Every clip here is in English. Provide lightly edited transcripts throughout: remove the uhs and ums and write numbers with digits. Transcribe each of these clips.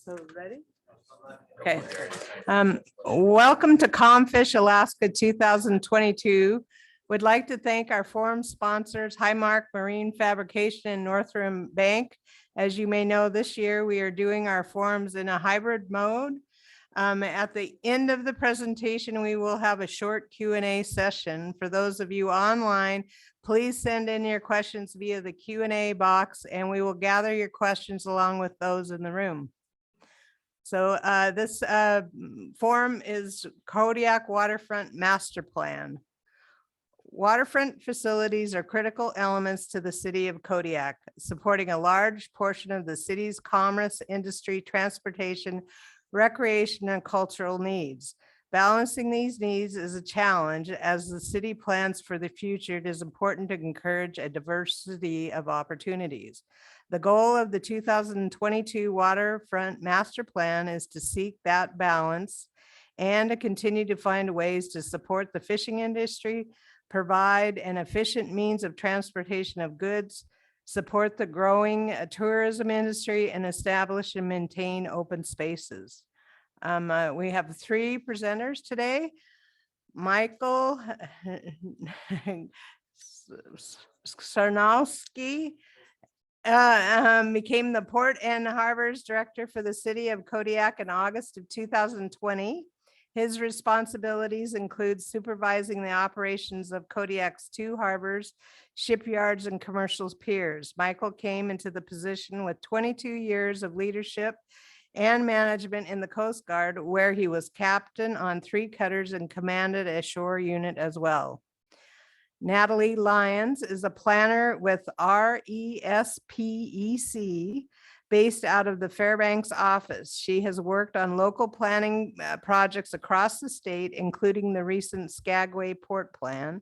So ready? Okay. Welcome to Comfish Alaska 2022. Would like to thank our forum sponsors, Highmark Marine Fabrication and Northrim Bank. As you may know, this year we are doing our forums in a hybrid mode. At the end of the presentation, we will have a short Q&A session. For those of you online, please send in your questions via the Q&A box and we will gather your questions along with those in the room. So this forum is Kodiak Waterfront Master Plan. Waterfront facilities are critical elements to the city of Kodiak, supporting a large portion of the city's commerce, industry, transportation, recreation, and cultural needs. Balancing these needs is a challenge. As the city plans for the future, it is important to encourage a diversity of opportunities. The goal of the 2022 Waterfront Master Plan is to seek that balance and to continue to find ways to support the fishing industry, provide an efficient means of transportation of goods, support the growing tourism industry, and establish and maintain open spaces. We have three presenters today. Michael Sarnowski became the Port and Harbors Director for the City of Kodiak in August of 2020. His responsibilities include supervising the operations of Kodiak's 2 harbors, shipyards, and commercial piers. Michael came into the position with 22 years of leadership and management in the Coast Guard, where he was captain on 3 cutters and commanded a shore unit as well. Natalie Lyons is a planner with RESPEC based out of the Fairbanks office. She has worked on local planning projects across the state, including the recent Skagway Port Plan.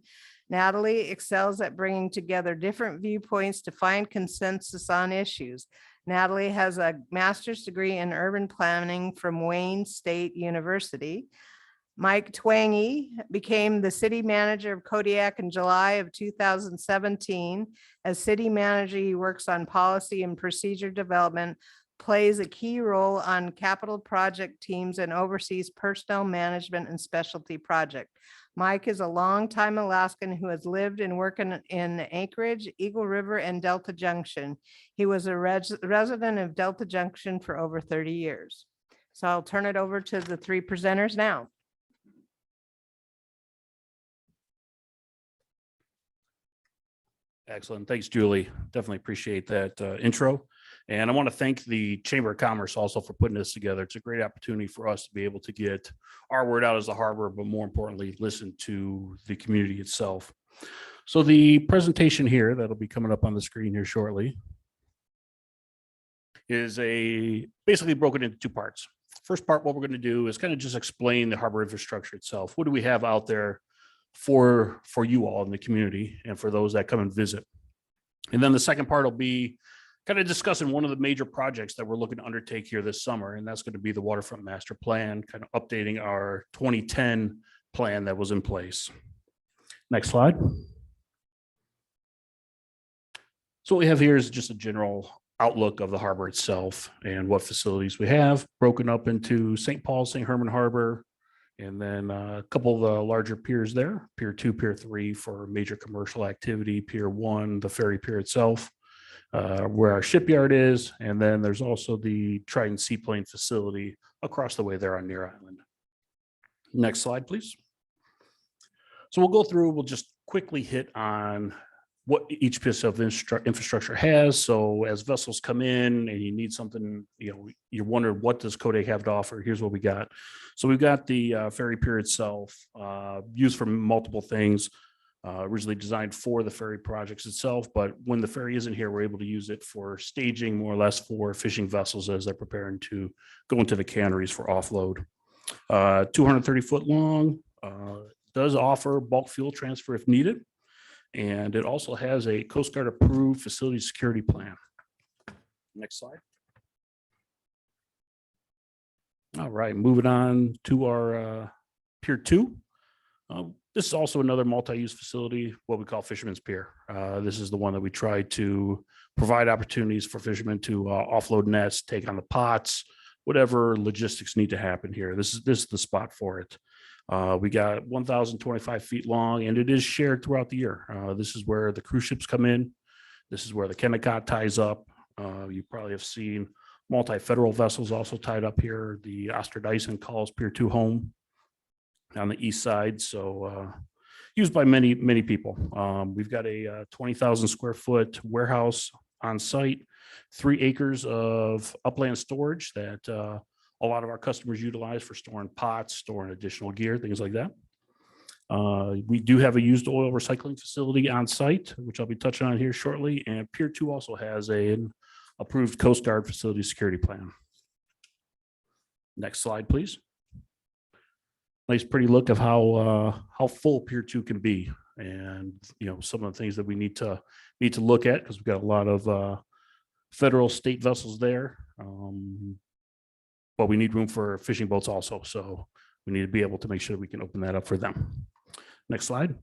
Natalie excels at bringing together different viewpoints to find consensus on issues. Natalie has a master's degree in urban planning from Wayne State University. Mike Tvenge became the city manager of Kodiak in July of 2017. As city manager, he works on policy and procedure development, plays a key role on capital project teams, and oversees personnel management and specialty project. Mike is a longtime Alaskan who has lived and worked in Anchorage, Eagle River, and Delta Junction. He was a resident of Delta Junction for over 30 years. So I'll turn it over to the 3 presenters now. Excellent. Thanks, Julie. Definitely appreciate that intro. And I want to thank the Chamber of Commerce also for putting this together. It's a great opportunity for us to be able to get our word out as a harbor, but more importantly, listen to the community itself. So the presentation here that'll be coming up on the screen here shortly is basically broken into 2 parts. First part, what we're going to do is kind of just explain the harbor infrastructure itself. What do we have out there for you all in the community and for those that come and visit? And then the second part will be kind of discussing one of the major projects that we're looking to undertake here this summer, and that's going to be the Waterfront Master Plan, kind of updating our 2010 plan that was in place. Next slide. So what we have here is just a general outlook of the harbor itself and what facilities we have, broken up into St. Paul, St. Herman Harbor, and then a couple of the larger piers there, Pier 2, Pier 3 for major commercial activity, Pier 1, the ferry pier itself, where our shipyard is. And then there's also the Trident Seaplane facility across the way there on Near Island. Next slide, please. So we'll just quickly hit on what each piece of infrastructure has. So as vessels come in and you need something, you're wondering, what does Kodiak have to offer? Here's what we got. So we've got the ferry pier itself, used for multiple things, originally designed for the ferry projects itself. But when the ferry isn't here, we're able to use it for staging, more or less for fishing vessels as they're preparing to go into the canneries for offload. 230 foot long, does offer bulk fuel transfer if needed. And it also has a Coast Guard approved facility security plan. Next slide. All right, moving on to our Pier 2. This is also another multi-use facility, what we call Fisherman's Pier. This is the one that we try to provide opportunities for fishermen to offload nets, take on the pots, whatever logistics need to happen here. This is the spot for it. We got 1,025 feet long, and it is shared throughout the year. This is where the cruise ships come in. This is where the Kodiak ties up. You probably have seen multi-federal vessels also tied up here. The Osterdyson calls Pier 2 home on the east side. So used by many people. We've got a 20,000 square foot warehouse on site, 3 acres of upland storage that a lot of our customers utilize for storing pots, storing additional gear, things like that. We do have a used oil recycling facility on site, which I'll be touching on here shortly. And Pier 2 also has an approved Coast Guard facility security plan. Next slide, please. Nice pretty look of how full Pier 2 can be, and some of the things that we need to look at, because we've got a lot of federal, state vessels there, but we need room for fishing boats also, so we need to be able to make sure we can open that up for them. Next slide.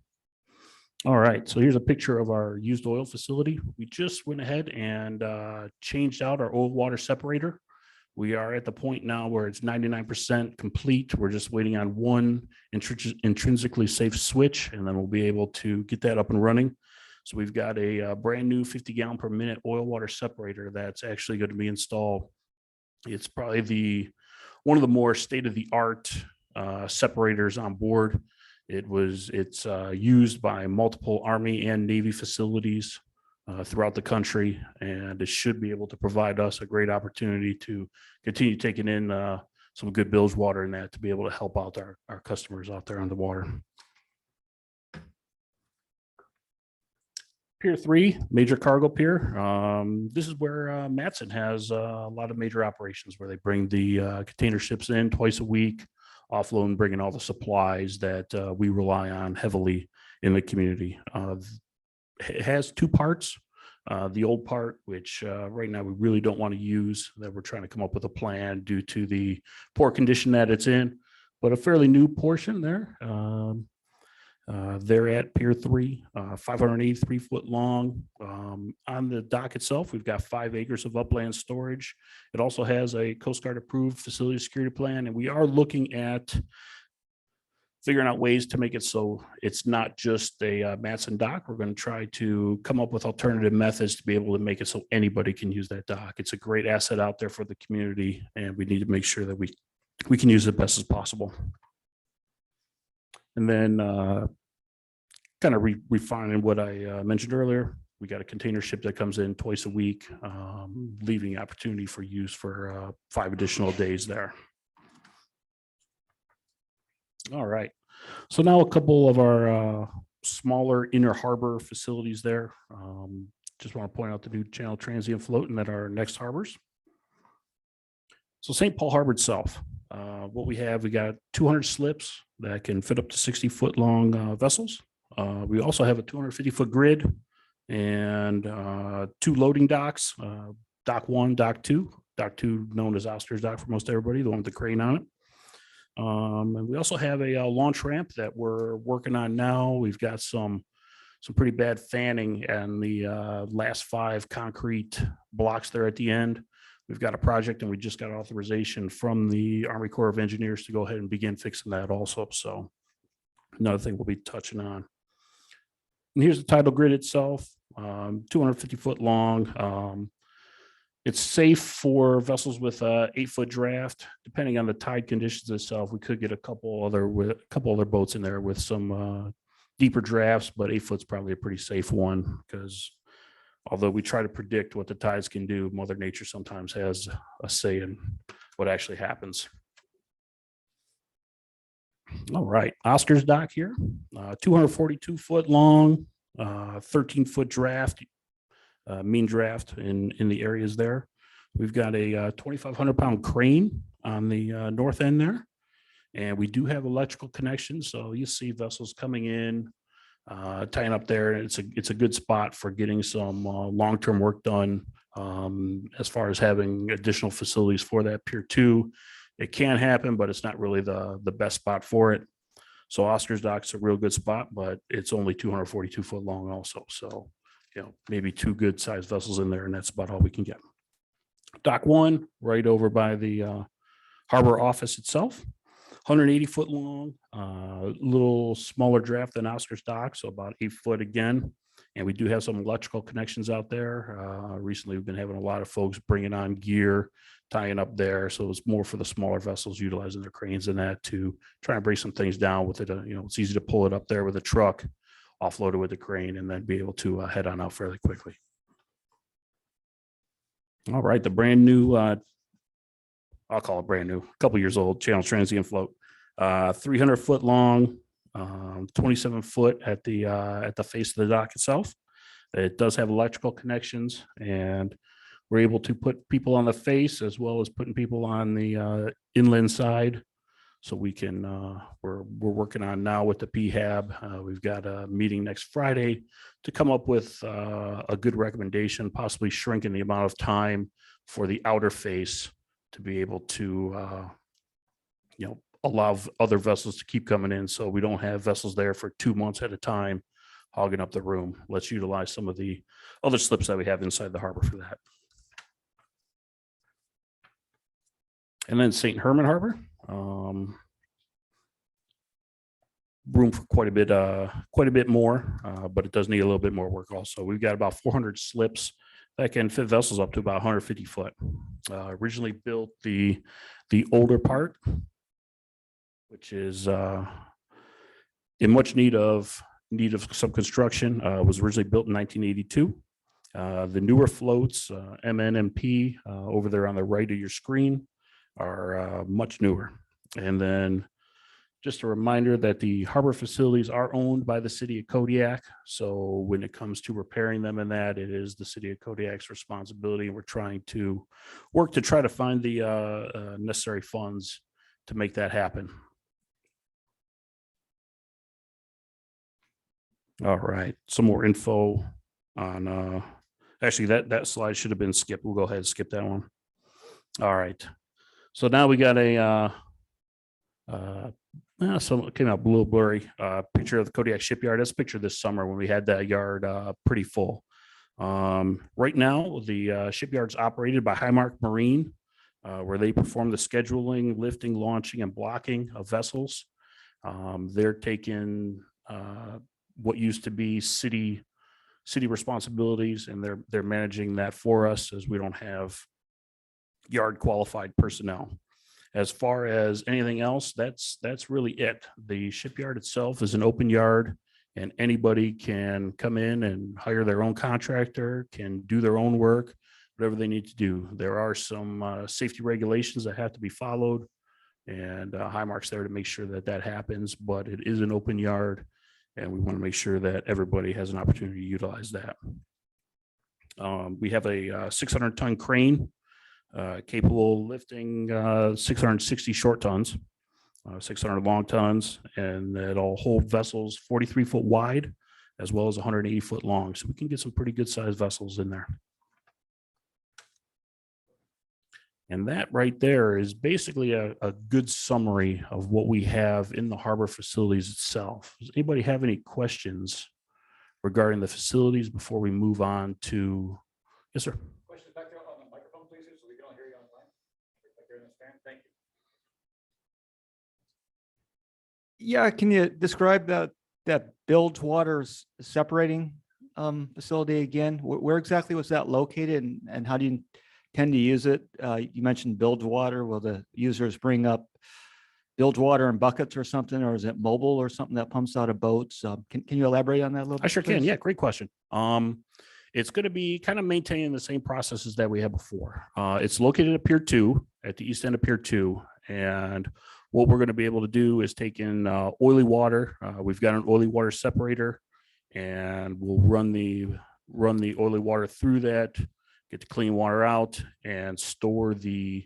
All right, so here's a picture of our used oil facility. We just went ahead and changed out our oil water separator. We are at the point now where it's 99% complete. We're just waiting on one intrinsically safe switch, and then we'll be able to get that up and running. So we've got a brand new 50 gallon per minute oil water separator that's actually going to be installed. It's probably one of the more state-of-the-art separators on board. It's used by multiple Army and Navy facilities throughout the country, and it should be able to provide us a great opportunity to continue taking in some good bilge water in that, to be able to help out our customers out there on the water. Pier 3, major cargo pier. This is where Matson has a lot of major operations, where they bring the container ships in twice a week, offload and bring in all the supplies that we rely on heavily in the community. It has 2 parts. The old part, which right now we really don't want to use, that we're trying to come up with a plan due to the poor condition that it's in, but a fairly new portion there. They're at Pier 3, 583 foot long. On the dock itself, we've got 5 acres of upland storage. It also has a Coast Guard approved facility security plan, and we are looking at figuring out ways to make it so it's not just a Matson dock. We're going to try to come up with alternative methods to be able to make it so anybody can use that dock. It's a great asset out there for the community, and we need to make sure that we can use it best as possible. And then kind of refining what I mentioned earlier, we got a container ship that comes in twice a week, leaving opportunity for use for 5 additional days there. All right, so now a couple of our smaller inner harbor facilities there. Just want to point out the new channel transient floating at our next harbors. So St. Paul Harbor itself, what we got 200 slips that can fit up to 60 foot long vessels. We also have a 250 foot grid and 2 loading docks, dock 1, dock 2. Dock 2 known as Oster's dock for most everybody, the one with the crane on it. And we also have a launch ramp that we're working on now. We've got some pretty bad fanning and the last 5 concrete blocks there at the end. We've got a project, and we just got authorization from the Army Corps of Engineers to go ahead and begin fixing that also. So another thing we'll be touching on. And here's the tidal grid itself, 250 foot long. It's safe for vessels with a 8 foot draft. Depending on the tide conditions itself, we could get a couple other boats in there with some deeper drafts, but 8 foot's probably a pretty safe one, because although we try to predict what the tides can do, Mother Nature sometimes has a say in what actually happens. All right, Oscar's dock here, 242 foot long, 13 foot draft. Mean draft in the areas there. We've got a 2,500 pound crane on the north end there, and we do have electrical connections. So you see vessels coming in, tying up there. It's a good spot for getting some long-term work done. As far as having additional facilities for that Pier 2, it can happen, but it's not really the best spot for it. So Oscar's dock's a real good spot, but it's only 242 foot long also. So maybe 2 good sized vessels in there, and that's about all we can get. Dock 1, right over by the harbor office itself, 180-foot long, little smaller draft than Oscar's dock, so about 8 foot again. And we do have some electrical connections out there. Recently, we've been having a lot of folks bringing on gear, tying up there. So it's more for the smaller vessels utilizing their cranes and that to try and bring some things down with it. It's easy to pull it up there with a truck, offload it with the crane, and then be able to head on out fairly quickly. All right, the brand new, I'll call it brand new, a couple years old, Channel Transient float, 300-foot long, 27 foot at the face of the dock itself. It does have electrical connections, and we're able to put people on the face as well as putting people on the inland side. So we can, we're working on now with the PHAB. We've got a meeting next Friday to come up with a good recommendation, possibly shrinking the amount of time for the outer face to be able to, allow other vessels to keep coming in. So we don't have vessels there for 2 months at a time, hogging up the room. Let's utilize some of the other slips that we have inside the harbor for that. And then St. Herman Harbor, room for quite a bit more, but it does need a little bit more work also. We've got about 400 slips that can fit vessels up to about 150 foot. Originally built the older part, which is in much need of some construction. Was originally built in 1982. The newer floats, MNMP, over there on the right of your screen, are much newer. And then just a reminder that the harbor facilities are owned by the City of Kodiak. So when it comes to repairing them and that, it is the City of Kodiak's responsibility. We're trying to work to try to find the necessary funds to make that happen. All right, some more info on, actually that slide should have been skipped. We'll go ahead and skip that one. All right, so now we got a, so it came out a little blurry, picture of the Kodiak shipyard. That's a picture this summer when we had that yard pretty full. Right now, the shipyard's operated by Highmark Marine, where they perform the scheduling, lifting, launching, and blocking of vessels. They're taking what used to be city responsibilities, and they're managing that for us, as we don't have yard qualified personnel. As far as anything else, that's really it. The shipyard itself is an open yard, and anybody can come in and hire their own contractor, can do their own work, whatever they need to do. There are some safety regulations that have to be followed, and Highmark's there to make sure that happens, but it is an open yard, and we want to make sure that everybody has an opportunity to utilize that. We have a 600-ton crane capable of lifting 660 short tons, 600 long tons, and it'll hold vessels 43 foot wide as well as 180 foot long. So we can get some pretty good sized vessels in there. And that right there is basically a good summary of what we have in the harbor facilities itself. Does anybody have any questions regarding the facilities before we move on to, yes, sir? Questions back there on the microphone, please, so we can all hear you online. Back there in the stand. Thank you. Yeah, can you describe that Bilgewater separating facility again? Where exactly was that located, and how do you tend to use it? You mentioned Bilgewater. Will the users bring up Bilgewater in buckets or something, or is it mobile or something that pumps out of boats? Can you elaborate on that a little bit? I sure please? can. Yeah, great question. It's going to be kind of maintaining the same processes that we had before. It's located at Pier 2, at the east end of Pier 2. And what we're going to be able to do is take in oily water. We've got an oily water separator, and we'll run the oily water through that, get the clean water out, and store the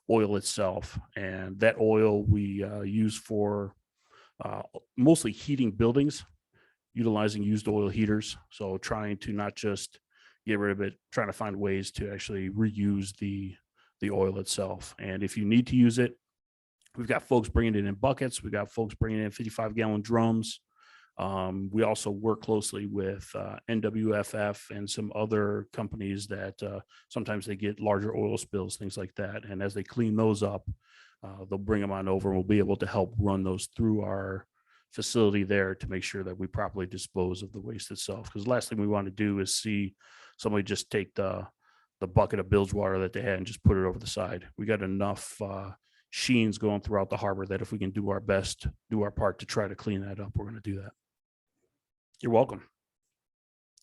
oil itself. And that oil we use for mostly heating buildings, utilizing used oil heaters. So trying to not just get rid of it, trying to find ways to actually reuse the oil itself. And if you need to use it, we've got folks bringing it in buckets. We've got folks bringing in 55-gallon drums. We also work closely with NWFF and some other companies that sometimes they get larger oil spills, things like that. And as they clean those up, they'll bring them on over and we'll be able to help run those through our facility there to make sure that we properly dispose of the waste itself. Because the last thing we want to do is see somebody just take the bucket of bilge water that they had and just put it over the side. We got enough sheens going throughout the harbor that if we can do our best, do our part to try to clean that up, we're going to do that. You're welcome.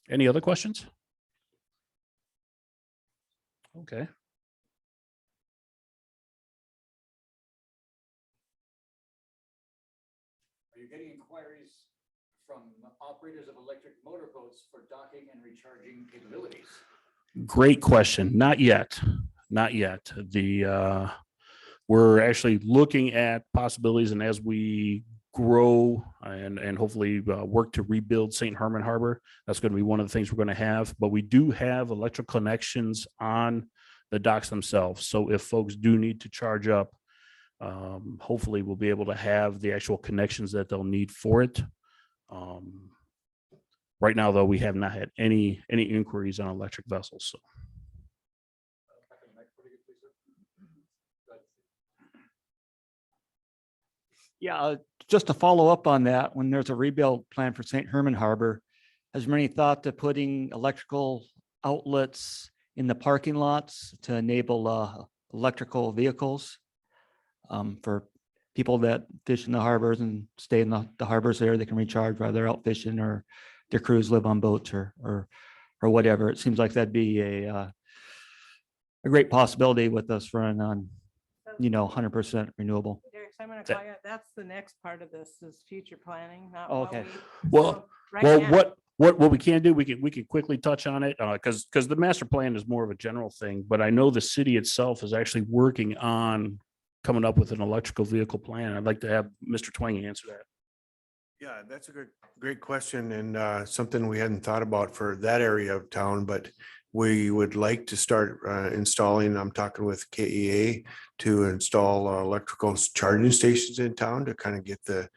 Any other questions? Okay. Are you getting inquiries from operators of electric motorboats for docking and recharging capabilities? Great question. Not yet. Not yet. We're actually looking at possibilities, and as we grow and hopefully work to rebuild St. Herman Harbor, that's going to be one of the things we're going to have. But we do have electrical connections on the docks themselves. So if folks do need to charge up, hopefully we'll be able to have the actual connections that they'll need for it. Right now, though, we have not had any inquiries on electric vessels. So. Yeah, just to follow up on that, when there's a rebuild plan for St. Herman Harbor, has there any thought to putting electrical outlets in the parking lots to enable electrical vehicles for people that fish in the harbors and stay in the harbors there? They can recharge while they're out fishing, or their crews live on boats or whatever. It seems like that'd be a great possibility with us running on, 100% renewable. Derek, so I'm going to call you. That's the next part of this is future planning, not Oh, what okay. Well, right well, now. what we can do, we can quickly touch on it because the master plan is more of a general thing. But I know the city itself is actually working on coming up with an electrical vehicle plan. I'd like to have Mr. Twenge answer that. Yeah, that's a great question, and something we hadn't thought about for that area of town, but we would like to start installing, I'm talking with KEA to install electrical charging stations in town to kind of get the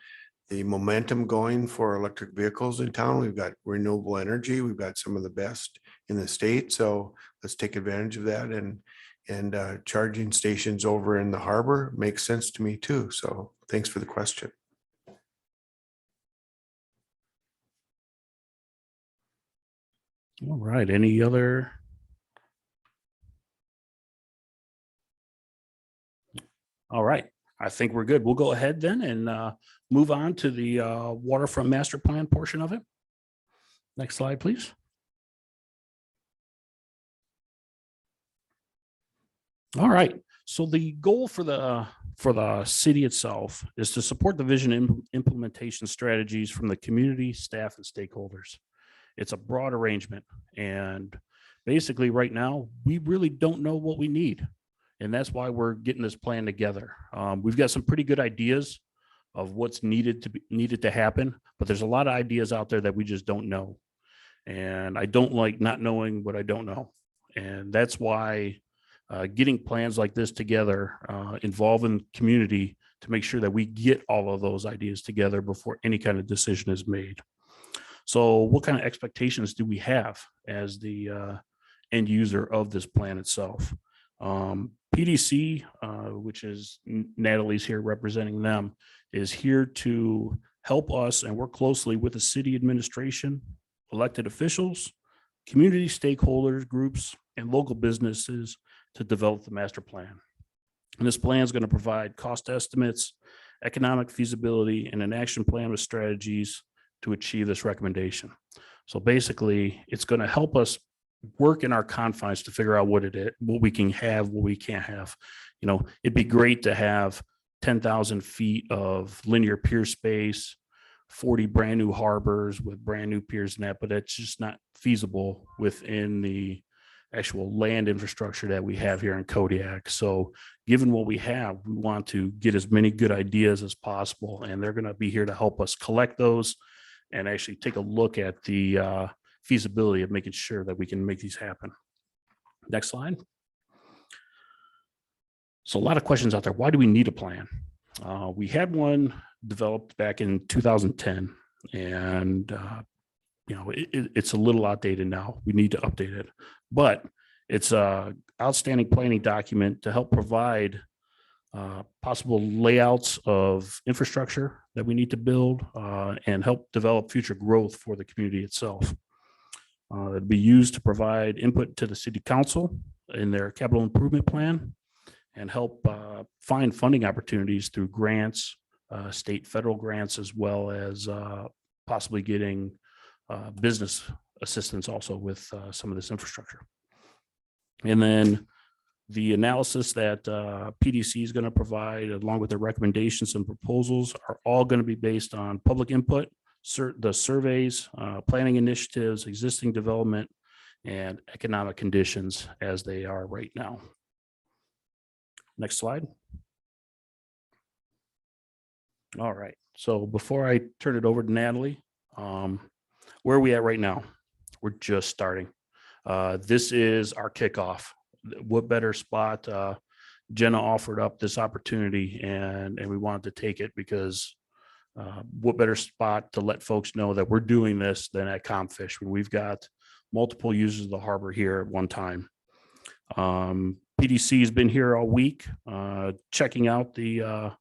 momentum going for electric vehicles in town. We've got renewable energy. We've got some of the best in the state. So let's take advantage of that, and charging stations over in the harbor makes sense to me too. So thanks for the question. All right. Any other? All right. I think we're good. We'll go ahead then and move on to the Waterfront Master Plan portion of it. Next slide, please. All right. So the goal for the city itself is to support the vision and implementation strategies from the community, staff, and stakeholders. It's a broad arrangement, and basically right now we really don't know what we need, and that's why we're getting this plan together. We've got some pretty good ideas of what's needed to happen, but there's a lot of ideas out there that we just don't know, and I don't like not knowing what I don't know, and that's why getting plans like this together, involving community to make sure that we get all of those ideas together before any kind of decision is made. So what kind of expectations do we have as the end user of this plan itself? PDC, which is Natalie's here representing them, is here to help us and work closely with the city administration, elected officials, community stakeholders, groups, and local businesses to develop the master plan. And this plan is going to provide cost estimates, economic feasibility, and an action plan with strategies to achieve this recommendation. So basically, it's going to help us work in our confines to figure out what we can have, what we can't have. It'd be great to have 10,000 feet of linear pier space, 40 brand new harbors with brand new piers and that, but it's just not feasible within the actual land infrastructure that we have here in Kodiak. So given what we have, we want to get as many good ideas as possible, and they're going to be here to help us collect those and actually take a look at the feasibility of making sure that we can make these happen. Next slide. So a lot of questions out there. Why do we need a plan? We had one developed back in 2010, and it's a little outdated now. We need to update it, but it's a outstanding planning document to help provide possible layouts of infrastructure that we need to build and help develop future growth for the community itself. It'd be used to provide input to the city council in their capital improvement plan and help find funding opportunities through grants, state, federal grants, as well as possibly getting business assistance also with some of this infrastructure. And then the analysis that PDC is going to provide, along with the recommendations and proposals, are all going to be based on public input, the surveys, planning initiatives, existing development, and economic conditions as they are right now. Next slide. All right. So before I turn it over to Natalie, where are we at right now? We're just starting. This is our kickoff. What better spot? Jenna offered up this opportunity and we wanted to take it because what better spot to let folks know that we're doing this than at Comfish, when we've got multiple users of the harbor here at one time. PDC has been here all week, checking out the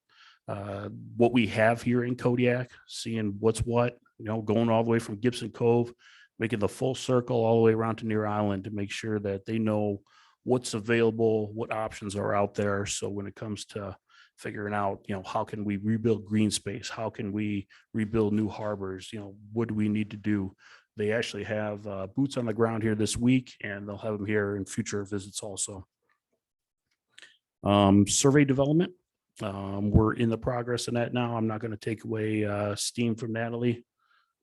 what we have here in Kodiak, seeing what's what, going all the way from Gibson Cove, making the full circle all the way around to Near Island to make sure that they know what's available, what options are out there. So when it comes to figuring out, how can we rebuild green space? How can we rebuild new harbors? What do we need to do? They actually have boots on the ground here this week, and they'll have them here in future visits also. Survey development. We're in the progress of that now. I'm not going to take away steam from Natalie.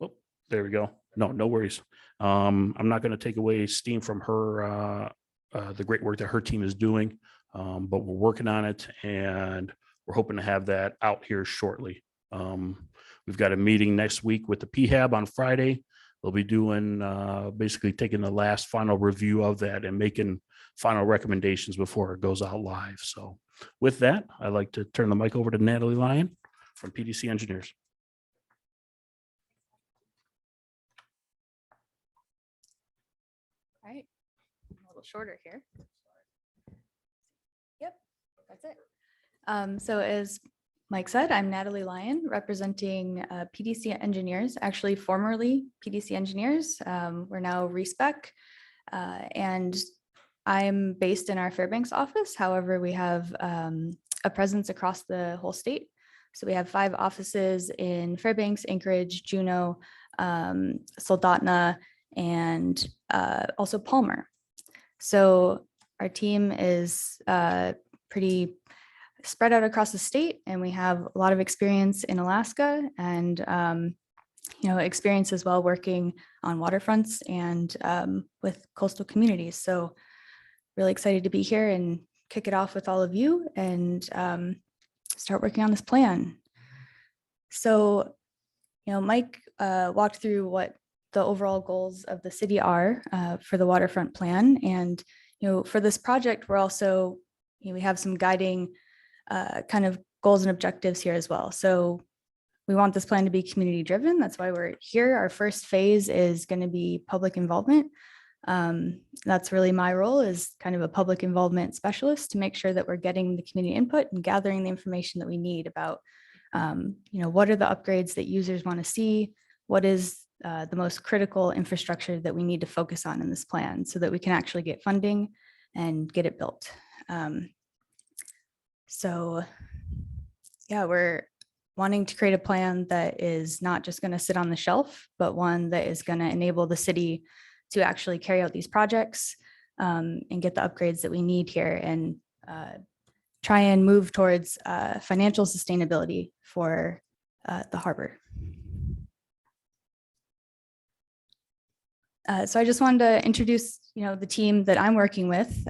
Oh, there we go. No worries. I'm not going to take away steam from her, the great work that her team is doing, but we're working on it and we're hoping to have that out here shortly. We've got a meeting next week with the PHAB on Friday. They'll be doing basically taking the last final review of that and making final recommendations before it goes out live. So with that, I'd like to turn the mic over to Natalie Lyon from PDC Engineers. All right, a little shorter here. Yep, that's it. So as Mike said, I'm Natalie Lyon, representing PDC Engineers, actually formerly PDC Engineers. We're now RESPEC, and I'm based in our Fairbanks office. However, we have a presence across the whole state. So we have 5 offices in Fairbanks, Anchorage, Juneau, Soldotna, and also Palmer. So our team is pretty spread out across the state, and we have a lot of experience in Alaska and experience as well working on waterfronts and with coastal communities. So really excited to be here and kick it off with all of you and start working on this plan. So, Mike walked through what the overall goals of the city are for the waterfront plan. And, for this project, we're also, we have some guiding kind of goals and objectives here as well. So we want this plan to be community driven. That's why we're here. Our first phase is going to be public involvement. That's really my role, is kind of a public involvement specialist, to make sure that we're getting the community input and gathering the information that we need about, what are the upgrades that users want to see? What is the most critical infrastructure that we need to focus on in this plan so that we can actually get funding and get it built. So yeah, we're wanting to create a plan that is not just going to sit on the shelf, but one that is going to enable the city to actually carry out these projects and get the upgrades that we need here, and try and move towards financial sustainability for the harbor. So I just wanted to introduce, the team that I'm working with.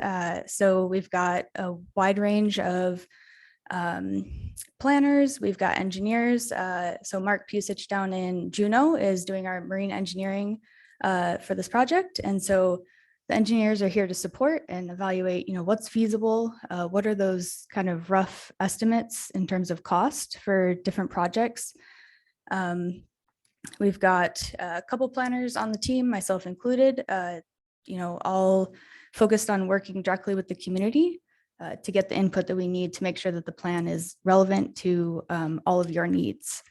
So we've got a wide range of planners. We've got engineers. So Mark Pusich down in Juneau is doing our marine engineering for this project. And so the engineers are here to support and evaluate, what's feasible, what are those kind of rough estimates in terms of cost for different projects. We've got a couple planners on the team, myself included, all focused on working directly with the community. to get the input that we need to make sure that the plan is relevant to all of your needs.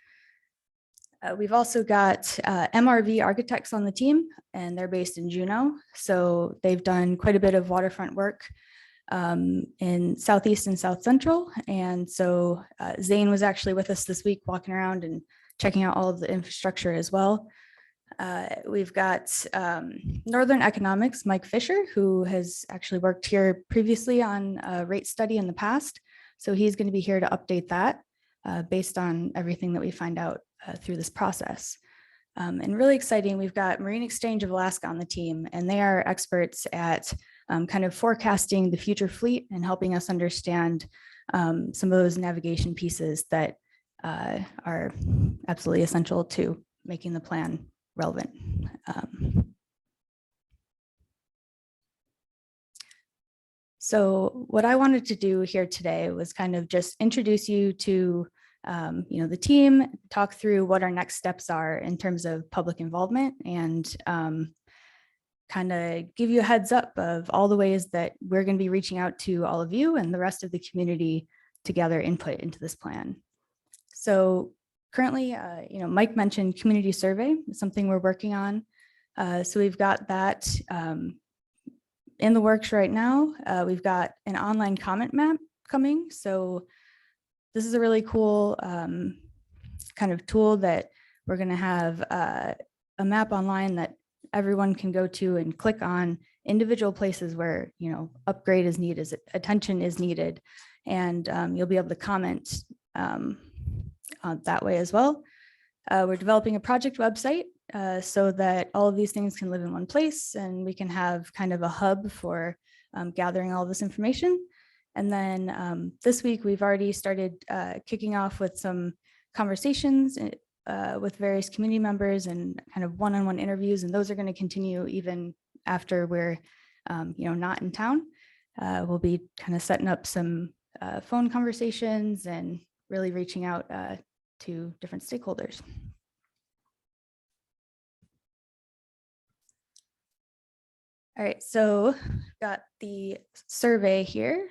We've also got MRV architects on the team, and they're based in Juneau. So they've done quite a bit of waterfront work in Southeast and South Central. And so Zane was actually with us this week, walking around and checking out all of the infrastructure as well. We've got Northern Economics, Mike Fisher, who has actually worked here previously on a rate study in the past. So he's going to be here to update that based on everything that we find out through this process. And really exciting, we've got Marine Exchange of Alaska on the team, and they are experts at kind of forecasting the future fleet and helping us understand some of those navigation pieces that are absolutely essential to making the plan relevant. So what I wanted to do here today was kind of just introduce you to the team, talk through what our next steps are in terms of public involvement, and kind of give you a heads up of all the ways that we're going to be reaching out to all of you and the rest of the community to gather input into this plan. So currently, Mike mentioned community survey, something we're working on. So we've got that in the works right now. We've got an online comment map coming. So this is a really cool kind of tool that we're going to have a map online that everyone can go to and click on individual places where, upgrade is needed, attention is needed, and you'll be able to comment that way as well. We're developing a project website so that all of these things can live in one place, and we can have kind of a hub for gathering all this information. And then this week, we've already started kicking off with some conversations with various community members and kind of one-on-one interviews, and those are going to continue even after we're not in town. We'll be kind of setting up some phone conversations and really reaching out to different stakeholders. All right, so got the survey here.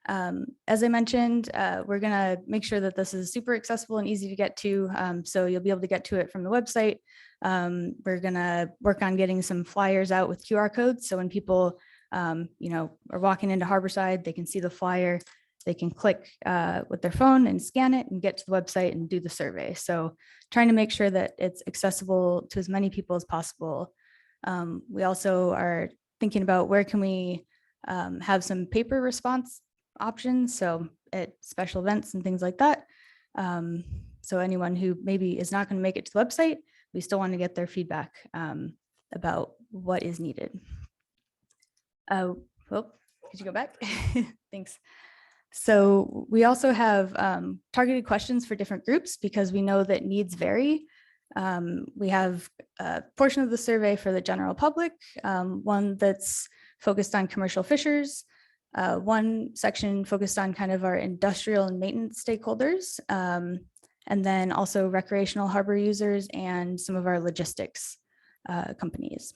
As I mentioned, we're gonna make sure that this is super accessible and easy to get to, so you'll be able to get to it from the website. We're gonna work on getting some flyers out with QR codes, so when people are walking into Harborside, they can see the flyer, they can click with their phone and scan it and get to the website and do the survey. So trying to make sure that it's accessible to as many people as possible. We also are thinking about where can we have some paper response options, so at special events and things like that. So anyone who maybe is not going to make it to the website, we still want to get their feedback about what is needed. Well, could you go back? Thanks. So we also have targeted questions for different groups because we know that needs vary. We have a portion of the survey for the general public, one that's focused on commercial fishers, one section focused on kind of our industrial and maintenance stakeholders, and then also recreational harbor users and some of our logistics companies.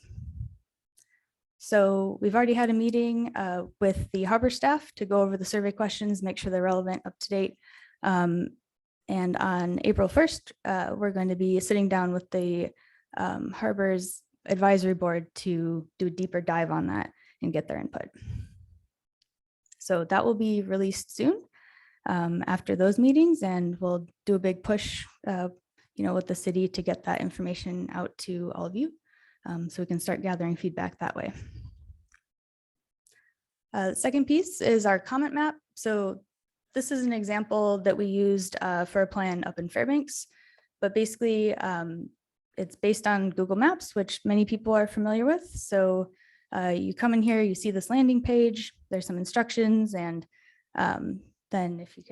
So we've already had a meeting with the harbor staff to go over the survey questions, make sure they're relevant, up to date. And on April 1st, we're going to be sitting down with the Harbor's advisory board to do a deeper dive on that and get their input. So that will be released soon after those meetings, and we'll do a big push, with the city to get that information out to all of you, so we can start gathering feedback that way. The second piece is our comment map. So this is an example that we used for a plan up in Fairbanks, but basically it's based on Google Maps, which many people are familiar with. So you come in here, you see this landing page, there's some instructions, and then if you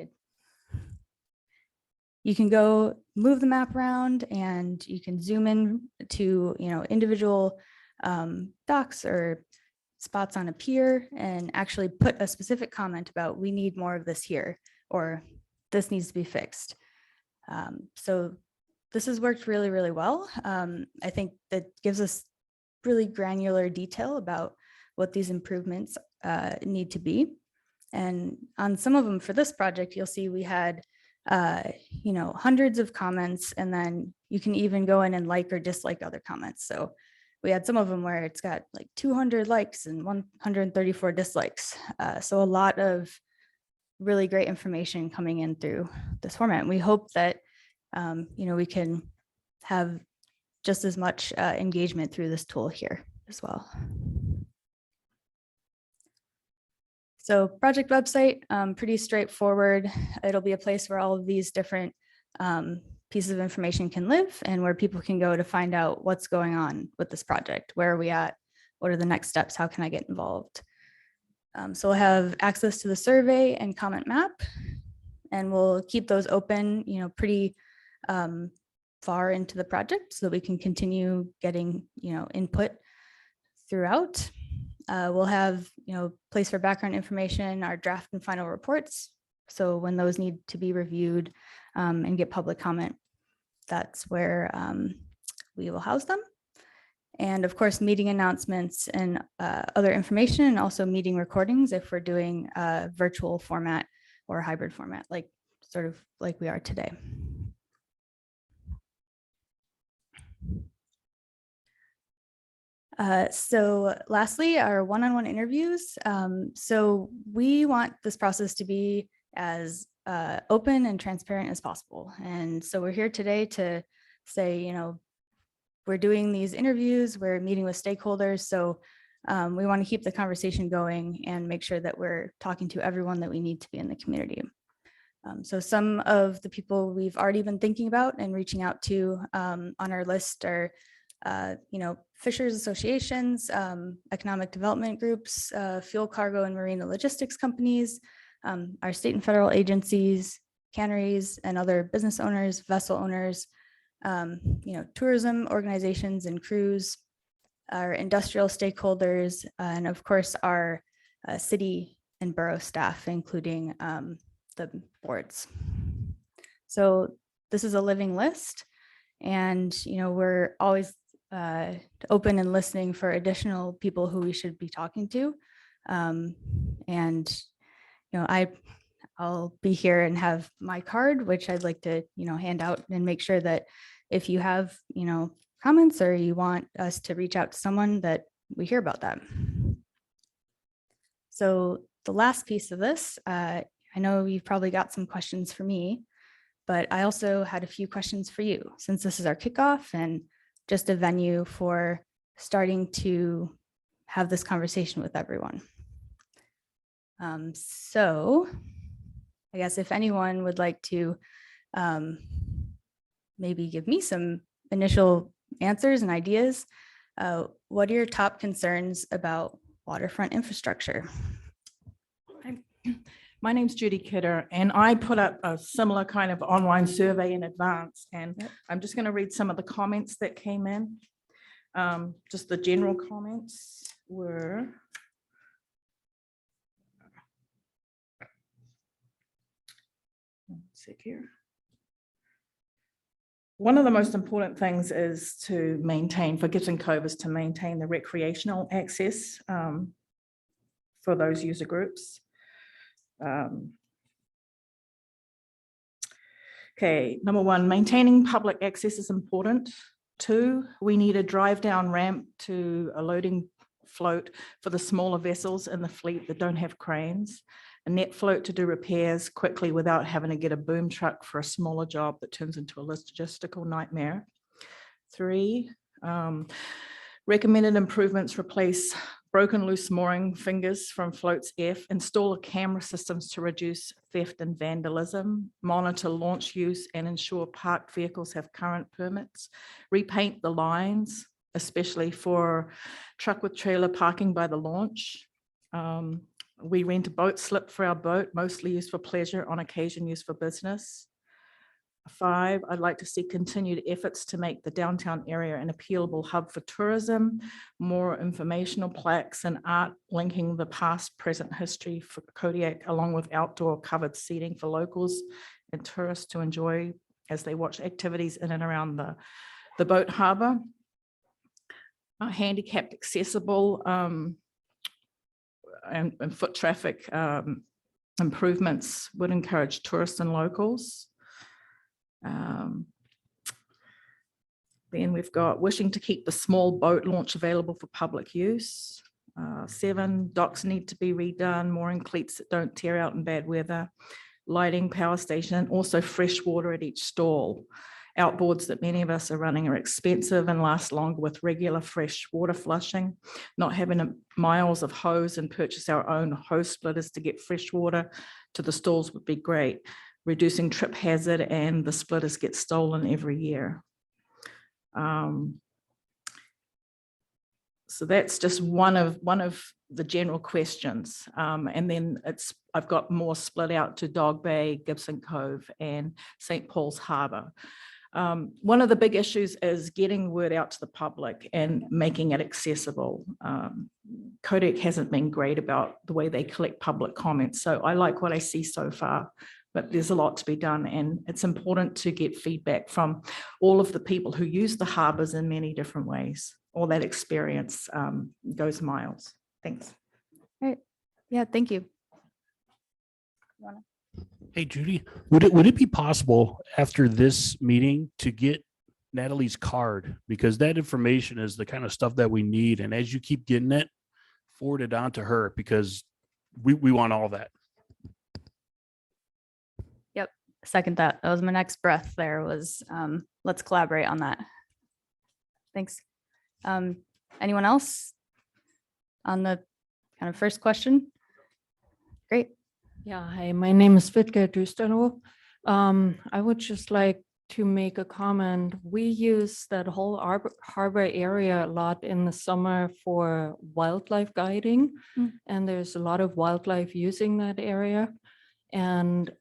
can go move the map around, and you can zoom in to individual docks or spots on a pier and actually put a specific comment about we need more of this here, or this needs to be fixed. So this has worked really, really well. I think that gives us really granular detail about what these improvements need to be. And on some of them for this project, you'll see we had, hundreds of comments, and then you can even go in and like or dislike other comments. So we had some of them where it's got like 200 likes and 134 dislikes. So a lot of really great information coming in through this format. And we hope that, we can have just as much engagement through this tool here as well. So project website, pretty straightforward. It'll be a place where all of these different pieces of information can live and where people can go to find out what's going on with this project. Where are we at? What are the next steps? How can I get involved? So we'll have access to the survey and comment map, and we'll keep those open, pretty far into the project so that we can continue getting, input throughout. We'll have, place for background information, our draft and final reports. So when those need to be reviewed and get public comment, that's where we will house them. And of course, meeting announcements and other information, and also meeting recordings if we're doing a virtual format or a hybrid format, sort of like we are today. So lastly, our one-on-one interviews. So we want this process to be as open and transparent as possible. And so we're here today to say, we're doing these interviews, we're meeting with stakeholders. So we want to keep the conversation going and make sure that we're talking to everyone that we need to be in the community. So some of the people we've already been thinking about and reaching out to on our list are fishers associations, economic development groups, fuel cargo and marine logistics companies, our state and federal agencies, canneries and other business owners, vessel owners, tourism organizations and crews, our industrial stakeholders, and of course our city and borough staff, including the boards. So this is a living list, and we're always open and listening for additional people who we should be talking to. I'll be here and have my card, which I'd like to, hand out and make sure that if you have, comments or you want us to reach out to someone, that we hear about that. So the last piece of this, I know you've probably got some questions for me, but I also had a few questions for you, since this is our kickoff and just a venue for starting to have this conversation with everyone. So I guess if anyone would like to maybe give me some initial answers and ideas, what are your top concerns about waterfront infrastructure? My name's Judy Kidder, and I put up a similar kind of online survey in advance, and I'm just going to read some of the comments that came in. Just the general comments were, one of the most important things is to maintain, for Gibbs and Cove, is to maintain the recreational access for those user groups. Okay, number one, maintaining public access is important. 2, we need a drive down ramp to a loading float for the smaller vessels in the fleet that don't have cranes, a net float to do repairs quickly without having to get a boom truck for a smaller job that turns into a logistical nightmare. 3, recommended improvements: replace broken loose mooring fingers from floats F, install camera systems to reduce theft and vandalism, monitor launch use and ensure parked vehicles have current permits, repaint the lines, especially for truck with trailer parking by the launch. We rent a boat slip for our boat, mostly used for pleasure, on occasion used for business. 5, I'd like to see continued efforts to make the downtown area an appealable hub for tourism, more informational plaques and art linking the past, present history for Kodiak, along with outdoor covered seating for locals and tourists to enjoy as they watch activities in and around the boat harbor. Handicapped accessible and foot traffic Improvements would encourage tourists and locals. Then we've got wishing to keep the small boat launch available for public use. 7, docks need to be redone, mooring cleats that don't tear out in bad weather, lighting, power station, also fresh water at each stall. Outboards that many of us are running are expensive and last longer with regular fresh water flushing. Not having miles of hose and purchase our own hose splitters to get fresh water to the stalls would be great. Reducing trip hazard, and the splitters get stolen every year. So that's just one of the general questions. And then I've got more split out to Dog Bay, Gibson Cove, and St. Paul's Harbour. One of the big issues is getting word out to the public and making it accessible. Kodiak hasn't been great about the way they collect public comments. So I like what I see so far, but there's a lot to be done. And it's important to get feedback from all of the people who use the harbours in many different ways. All that experience goes miles. Thanks. All right. Yeah, thank you. Hey, Judy, would it be possible after this meeting to get Natalie's card? Because that information is the kind of stuff that we need. And as you keep getting it, forward it on to her, because we want all that. Yep. Second that. That was my next breath there was let's collaborate on that. Thanks. Anyone else on the kind of first question? Great. Yeah, hi, my name is Tvenge Dustanov. I would just like to make a comment. We use that whole harbor area a lot in the summer for wildlife guiding, and there's a lot of wildlife using that area. And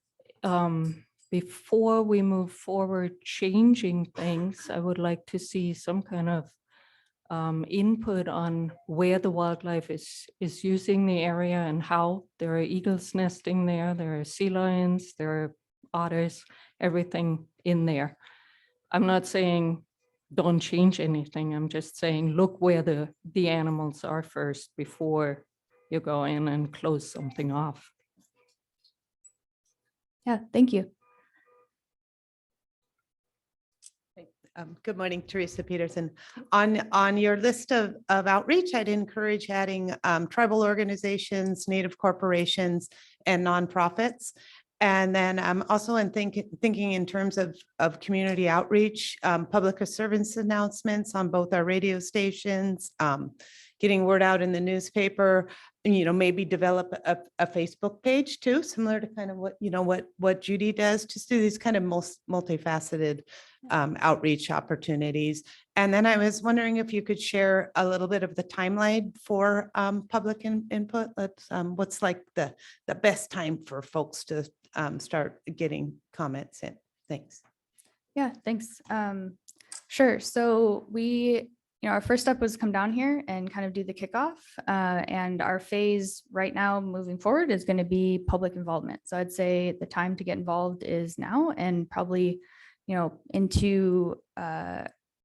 before we move forward changing things, I would like to see some kind of input on where the wildlife is using the area and how. There are eagles nesting there, there are sea lions, there are otters, everything in there. I'm not saying don't change anything. I'm just saying look where the animals are first before you go in and close something off. Yeah, thank you. Good morning, Teresa Peterson. On your list of outreach, I'd encourage adding tribal organizations, Native corporations, and nonprofits. And then I'm also thinking in terms of community outreach, public service announcements on both our radio stations, getting word out in the newspaper, and, maybe develop a Facebook page too, similar to kind of what Judy does, just do these kind of multifaceted outreach opportunities. And then I was wondering if you could share a little bit of the timeline for public input. What's like the best time for folks to start getting comments in? Thanks. Yeah, thanks. Sure. So our first step was come down here and kind of do the kickoff. And our phase right now moving forward is going to be public involvement. So I'd say the time to get involved is now, and probably, into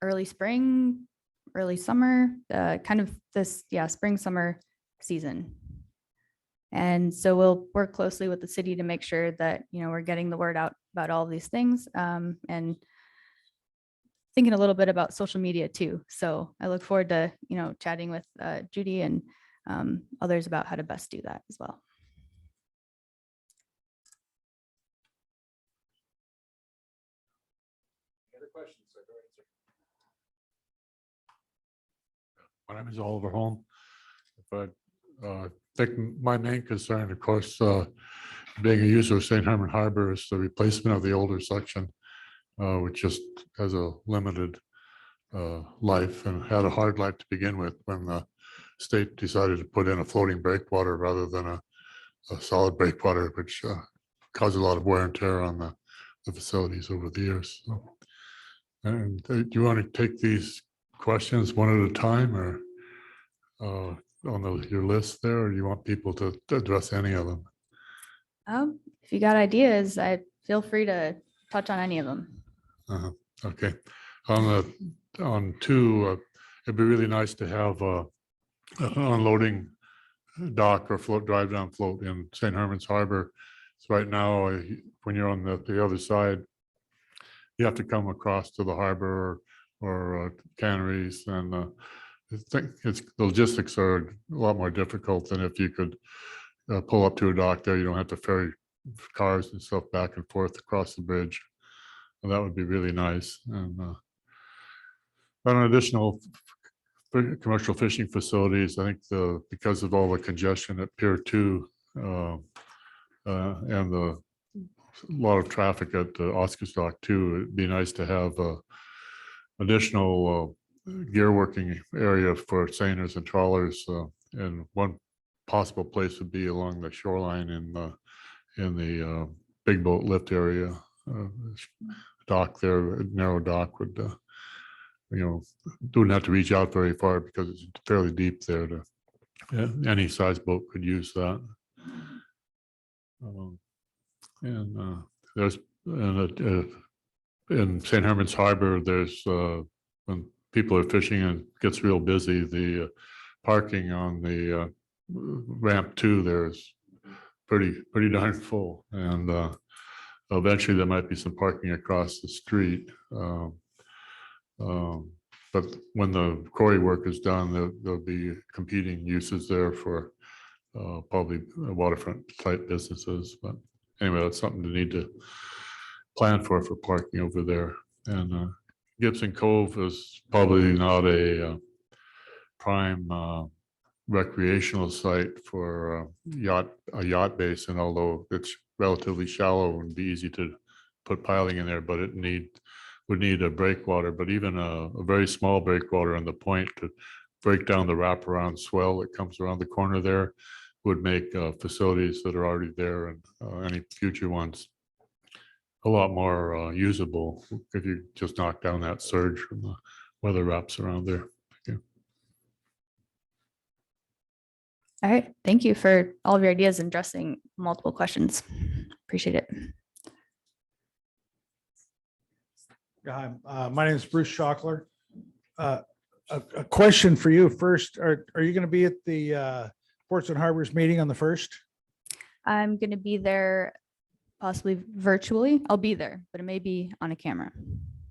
early spring, early summer, kind of this, spring, summer season. And so we'll work closely with the city to make sure that, we're getting the word out about all of these things. And thinking a little bit about social media too. So I look forward to, chatting with Judy and others about how to best do that as well. Any other questions? So go ahead, sir. My name is Oliver Holm. But I think my main concern, of course, being a user of St. Herman Harbor, is the replacement of the older section, which just has a limited life and had a hard life to begin with when the state decided to put in a floating breakwater rather than a solid breakwater, which caused a lot of wear and tear on the facilities over the years. So, and do you want to take these questions one at a time, or on your list there, or do you want people to address any of them? If you got ideas, I feel free to touch on any of them. Okay. On two, it'd be really nice to have unloading dock or float, drive down float in St. Herman's Harbor. So right now, when you're on the other side, you have to come across to the harbor or canneries, and I think the logistics are a lot more difficult than if you could pull up to a dock there. You don't have to ferry cars and stuff back and forth across the bridge. And that would be really nice. And on additional commercial fishing facilities, I think because of all the congestion at Pier 2 and the lot of traffic at Oscar's Dock too, it'd be nice to have additional gear working area for seiners and trawlers. And one possible place would be along the shoreline in the big boat lift area. Dock there, narrow dock would, don't have to reach out very far because it's fairly deep there. Any size boat could use that. And there's in St. Herman's Harbor, there's when people are fishing and it gets real busy, the parking on the ramp 2 there is pretty darn full, and eventually there might be some parking across the street. But when the quarry work is done, there'll be competing uses there for probably waterfront type businesses. But anyway, that's something to need to plan for parking over there. And Gibson Cove is probably not a prime recreational site for a yacht basin, although it's relatively shallow and be easy to put piling in there, but it would need a breakwater. But even a very small breakwater on the point to break down the wraparound swell that comes around the corner there would make facilities that are already there and any future ones a lot more usable if you just knock down that surge from the weather wraps around there. All right. Thank you for all of your ideas and addressing multiple questions. Appreciate it. Yeah, hi, my name is Bruce Schockler. A question for you first. Are you going to be at the Ports and Harbors meeting on the 1st? I'm going to be there possibly virtually. I'll be there, but it may be on a camera.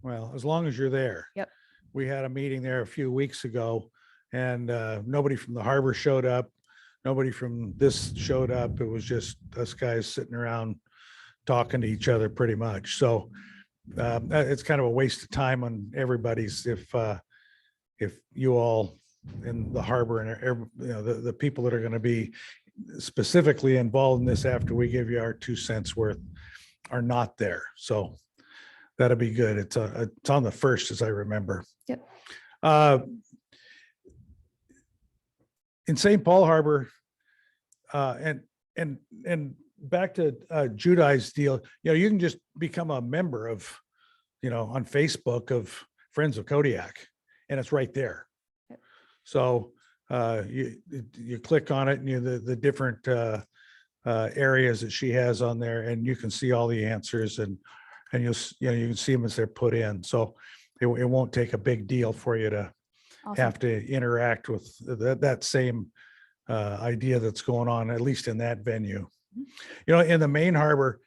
Well, as long as you're there. Yep. We had a meeting there a few weeks ago and nobody from the harbor showed up. Nobody from this showed up. It was just us guys sitting around talking to each other pretty much. So it's kind of a waste of time on everybody's if you all in the harbor and the people that are going to be specifically involved in this after we give you our 2 cents worth are not there. So that'll be good. It's on the 1st, as I remember. Yep. In St. Paul Harbor, and back to Judai's deal, you can just become a member of, on Facebook of Friends of Kodiak, and it's right there. Yep. So you click on it, and the different areas that she has on there, and you can see all the answers, and you can see them as they're put in. So it won't take a big deal for you to Awesome. have to interact with that same idea that's going on, at least in that venue. In the main harbor,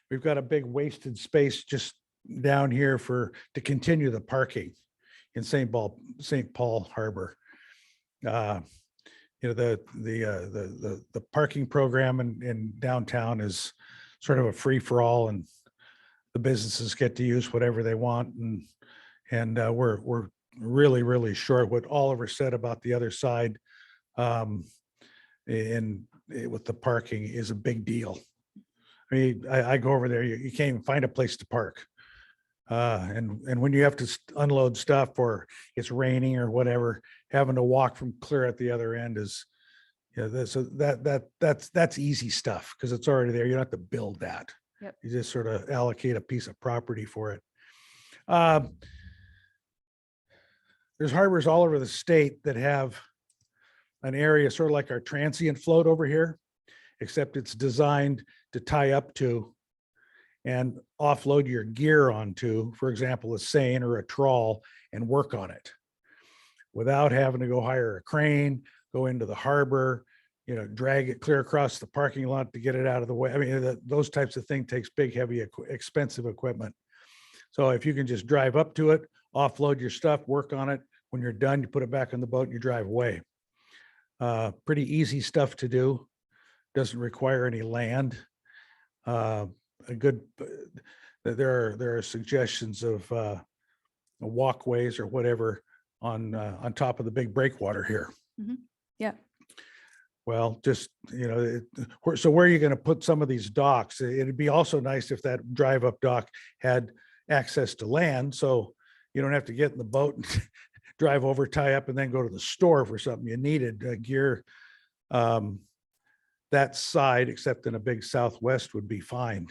we've got a big wasted space just down here to continue the parking in St. Paul Harbor. The parking program in downtown is sort of a free for all, and the businesses get to use whatever they want, and we're really, really short. What Oliver said about the other side with the parking is a big deal. I mean, I go over there, you can't even find a place to park. And when you have to unload stuff or it's raining or whatever, having to walk from clear at the other end is, that's easy stuff because it's already there. You don't have to build that. Yep. You just sort of allocate a piece of property for it. There's harbors all over the state that have an area sort of like our transient float over here, except it's designed to tie up to and offload your gear onto, for example, a seine or a trawl, and work on it without having to go hire a crane, go into the harbor, drag it clear across the parking lot to get it out of the way. I mean, those types of things takes big, heavy, expensive equipment. So if you can just drive up to it, offload your stuff, work on it. When you're done, you put it back on the boat and you drive away. Pretty easy stuff to do. Doesn't require any land. There are suggestions of walkways or whatever on top of the big breakwater here. Yeah. Well, just, so where are you going to put some of these docks? It'd be also nice if that drive up dock had access to land. So you don't have to get in the boat and drive over, tie up, and then go to the store for something you needed. Gear that side, except in a big southwest, would be fine.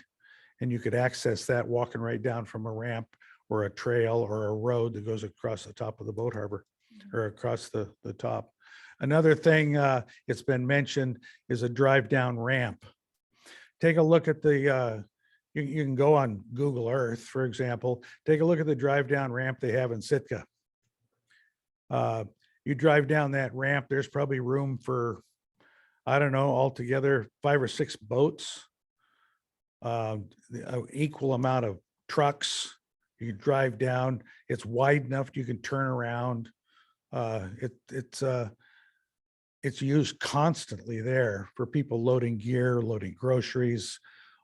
And you could access that walking right down from a ramp or a trail or a road that goes across the top of the boat harbor or across the top. Another thing it's been mentioned is a drive down ramp. Take a look at the, you can go on Google Earth, for example, take a look at the drive down ramp they have in Sitka. You drive down that ramp, there's probably room for, I don't know, altogether 5 or 6 boats, equal amount of trucks. You can drive down, it's wide enough you can turn around. It's used constantly there for people loading gear, loading groceries,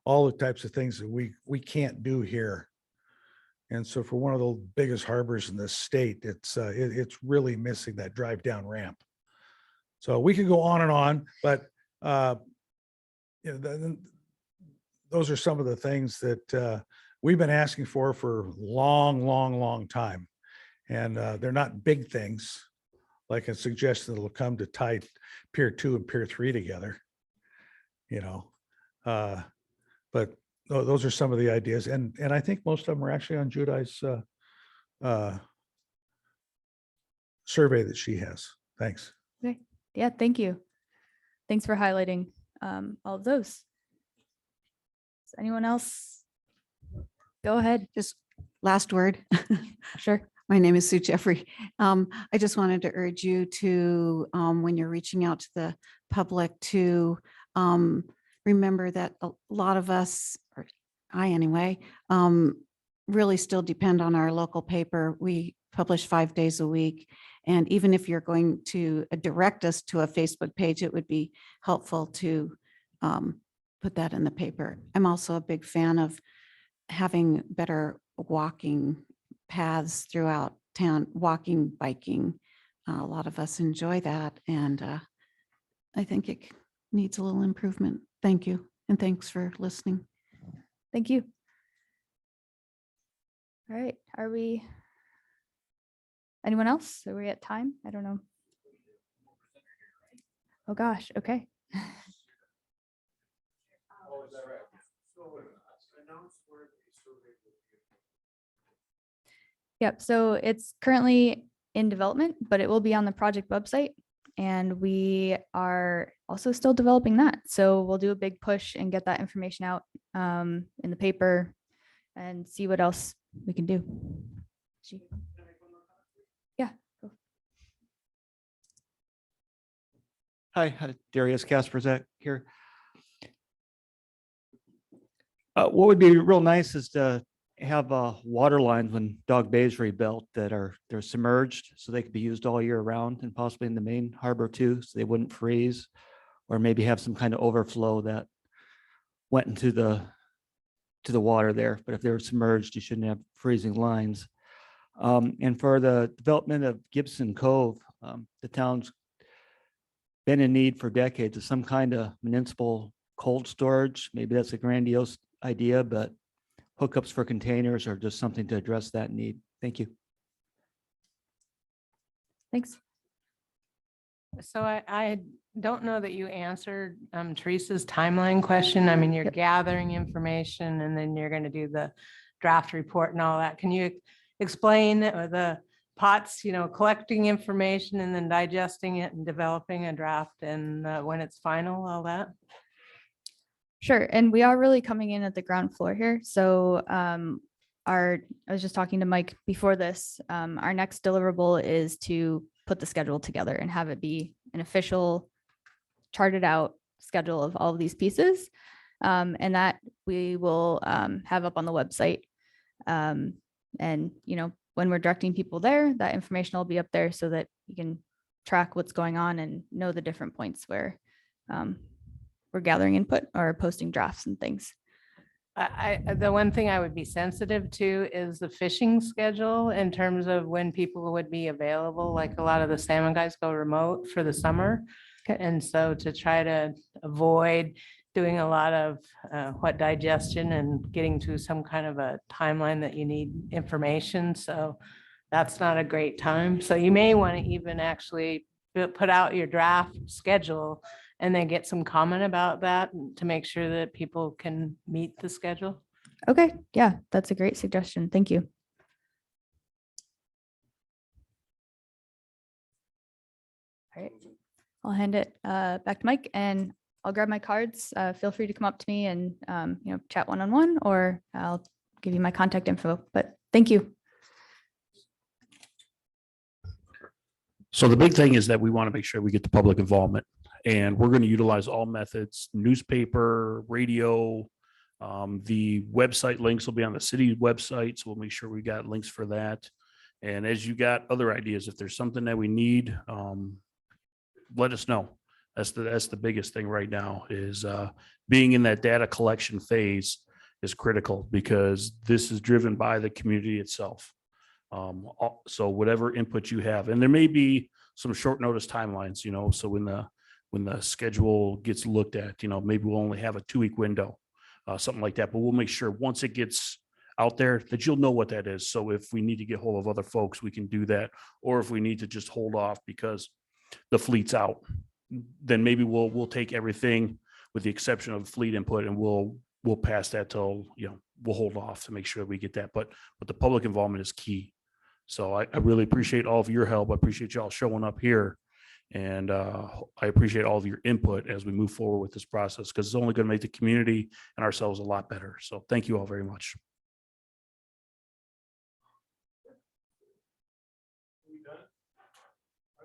all the types of things that we can't do here. And so for one of the biggest harbors in the state, it's really missing that drive down ramp. So we could go on and on, but those are some of the things that we've been asking for long time. And they're not big things, like a suggestion that will come to tie Pier 2 and Pier 3 together, but those are some of the ideas. And I think most of them are actually on Judai's survey that she has. Thanks. Okay. Yeah, thank you. Thanks for highlighting all of those. Does anyone else? Go ahead. Just last word. Sure. My name is Sue Jeffrey. I just wanted to urge you to, when you're reaching out to the public, to remember that a lot of us, or I anyway, really still depend on our local paper. We publish 5 days a week. And even if you're going to direct us to a Facebook page, it would be helpful to put that in the paper. I'm also a big fan of having better walking paths throughout town, walking, biking. A lot of us enjoy that. And I think it needs a little improvement. Thank you. And thanks for listening. Thank you. All right. Are we, anyone else? Are we at time? I don't know. Oh gosh. Okay. Yep. So it's currently in development, but it will be on the project website. And we are also still developing that. So we'll do a big push and get that information out in the paper and see what else we can do. Yeah. Hi, Darius Kasperzak here. What would be real nice is to have water lines when Dog Bay is rebuilt that they're submerged, so they could be used all year round, and possibly in the main harbor too, so they wouldn't freeze, or maybe have some kind of overflow that went into the water there. But if they were submerged, you shouldn't have freezing lines. And for the development of Gibson Cove, the town's been in need for decades of some kind of municipal cold storage. Maybe that's a grandiose idea, but hookups for containers are just something to address that need. Thank you. Thanks. So I don't know that you answered Teresa's timeline question. I mean, you're gathering information and then you're going to do the draft report and all that. Can you explain the pots, collecting information and then digesting it and developing a draft and when it's final, all that? Sure. And we are really coming in at the ground floor here. So I was just talking to Mike before this. Our next deliverable is to put the schedule together and have it be an official charted out schedule of all of these pieces. And that we will have up on the website. And, you know, when we're directing people there, that information will be up there so that you can track what's going on and know the different points where we're gathering input or posting drafts and things. The one thing I would be sensitive to is the fishing schedule in terms of when people would be available. Like a lot of the salmon guys go remote for the summer. And so to try to avoid doing a lot of digestion and getting to some kind of a timeline that you need information. So that's not a great time. So you may want to even actually put out your draft schedule and then get some comment about that to make sure that people can meet the schedule. Okay, yeah, that's a great suggestion. Thank you. All right, I'll hand it back to Mike and I'll grab my cards. Feel free to come up to me and you know, chat one-on-one, or I'll give you my contact info, but thank you. So the big thing is that we want to make sure we get the public involvement, and we're going to utilize all methods: newspaper, radio. The website links will be on the city website, so we'll make sure we got links for that. And as you got other ideas, if there's something that we need, let us know. That's the biggest thing right now is being in that data collection phase is critical, because this is driven by the community itself. So whatever input you have, and there may be some short notice timelines, you know, so when the schedule gets looked at, you know, maybe we'll only have a 2-week window, something like that, but we'll make sure once it gets out there that you'll know what that is. So if we need to get hold of other folks, we can do that. Or if we need to just hold off because the fleet's out, then maybe we'll take everything with the exception of fleet input and we'll pass that till, you know, we'll hold off to make sure we get that. But the public involvement is key. So I really appreciate all of your help. I appreciate y'all showing up here. And I appreciate all of your input as we move forward with this process, because it's only going to make the community and ourselves a lot better. So thank you all very much.